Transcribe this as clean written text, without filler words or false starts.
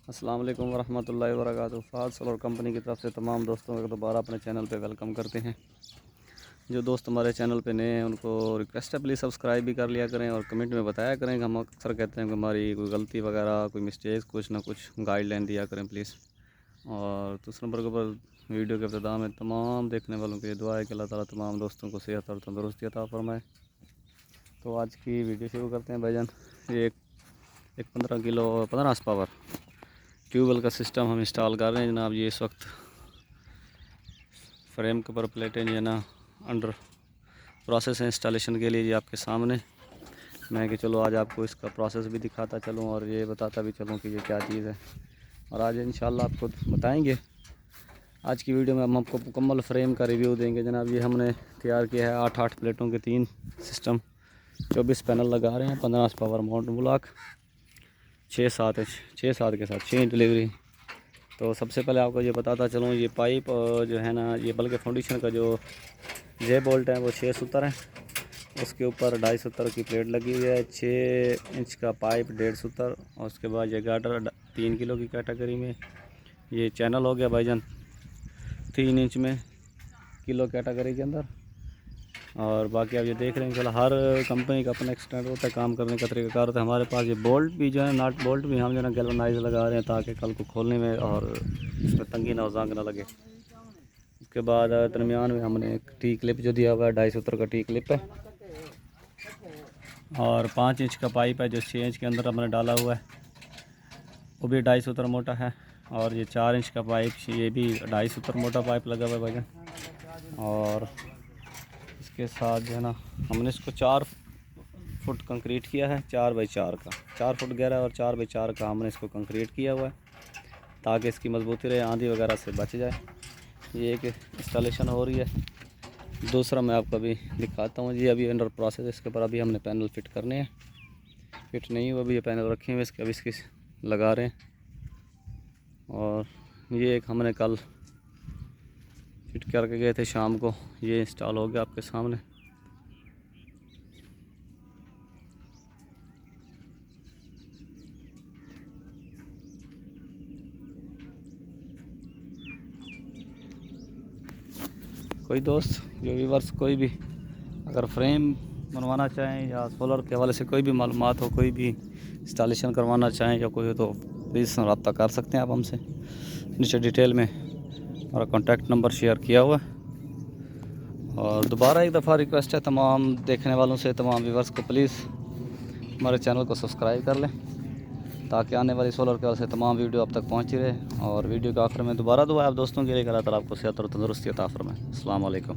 अस्सलाम वालेकुम वरहमतुल्लाहि वबरकातुहू। फ़ाज़ सोलर कंपनी की तरफ से तमाम दोस्तों को दोबारा अपने चैनल पे वेलकम करते हैं। जो दोस्त हमारे चैनल पे नए हैं उनको रिक्वेस्ट है, प्लीज़ सब्सक्राइब भी कर लिया करें और कमेंट में बताया करें कि हम अक्सर कहते हैं कि हमारी कोई गलती वगैरह, कोई मिस्टेक, कुछ ना कुछ गाइडलाइन दिया करें प्लीज़। और दूसरे नंबर के ऊपर वीडियो के इब्तिदा में तमाम देखने वालों के लिए दुआ है कि अल्लाह ताला तमाम दोस्तों को सेहत और तंदुरुस्ती अता फरमाए। तो आज की वीडियो शुरू करते हैं भाईजान। ये एक 15 किलो 15 हॉर्स पावर ट्यूबवेल का सिस्टम हम इंस्टॉल कर रहे हैं जनाब। ये इस वक्त फ्रेम के ऊपर प्लेटें जो है ना अंडर प्रोसेस है इंस्टॉलेशन के लिए। ये आपके सामने मैं कि चलो आज आपको इसका प्रोसेस भी दिखाता चलूँ और ये बताता भी चलूँ कि ये क्या चीज़ है। और आज इंशाल्लाह आपको बताएंगे। आज की वीडियो में हम आपको मुकम्मल फ्रेम का रिव्यू देंगे जनाब। ये हमने तैयार किया है 8 प्लेटों के 3 सिस्टम, 24 पैनल लगा रहे हैं, 15 पावर माउंट ब्लॉक, 6-7 के साथ 6 डिलीवरी। तो सबसे पहले आपको ये बताता चलूँ, ये पाइप जो है ना, ये बल्कि फाउंडेशन का जो जे बोल्ट है वो 6 सूत्र है। उसके ऊपर 2.5 सूत्र की प्लेट लगी हुई है, 6 इंच का पाइप 1.5 सूत्र। और उसके बाद ये गार्डर 3 किलो की कैटेगरी में। ये चैनल हो गया भाईजान 3 इंच में किलो कैटेगरी के अंदर। और बाकी आप ये देख रहे हैं चलो हर कंपनी का अपना एक्सटेंड होता है, काम करने का तरीक़ाकार होता है। हमारे पास ये बोल्ट भी जो है, नट बोल्ट भी हम जो है ना गैल्वेनाइज लगा रहे हैं ताकि कल को खोलने में और इसमें तंगी ना, जंग ना लगे। उसके बाद दरमियान में हमने एक टी क्लिप जो दिया हुआ है, 2.5 सूत्र का टी क्लिप है। और 5 इंच का पाइप है जो 6 इंच के अंदर हमने डाला हुआ है, वो भी 2.5 सूत्र मोटा है। और ये 4 इंच का पाइप, ये भी 2.5 सूत्र मोटा पाइप लगा हुआ है भाईजान। और इसके साथ जो है ना हमने इसको 4 फुट कंक्रीट किया है, 4 बाई 4 का, 4 फुट गहरा और 4 बाई 4 का हमने इसको कंक्रीट किया हुआ है ताकि इसकी मजबूती रहे, आंधी वगैरह से बच जाए। ये एक इंस्टॉलेशन हो रही है। दूसरा मैं आपको अभी दिखाता हूँ जी, अभी अंडर प्रोसेस। इसके ऊपर अभी हमने पैनल फिट करने हैं, फिट नहीं हुआ अभी, ये पैनल रखे हुए इसके, अभी इसकी लगा रहे हैं। और ये एक हमने कल फिट करके गए थे शाम को, ये इंस्टॉल हो गया आपके सामने। कोई दोस्त जो व्यूवर्स कोई भी अगर फ्रेम बनवाना चाहें या सोलर के हवाले से कोई भी मालूमात हो, कोई भी इंस्टॉलेशन करवाना चाहें या कोई हो, तो प्लीज़ रब्ता कर सकते हैं आप हमसे। नीचे डिटेल में हमारा कॉन्टैक्ट नंबर शेयर किया हुआ है। और दोबारा एक दफ़ा रिक्वेस्ट है तमाम देखने वालों से, तमाम व्यूवर्स को, प्लीज़ हमारे चैनल को सब्सक्राइब कर लें ताकि आने वाली सोलर के हवाले से तमाम वीडियो आप तक पहुँची रहे। और वीडियो के आखिर में दोबारा दुआ आप दोस्तों के लिए, अल्लाह ताला आपको सेहत और तंदुरुस्ती अता फरमाए। अस्सलाम वालेकुम।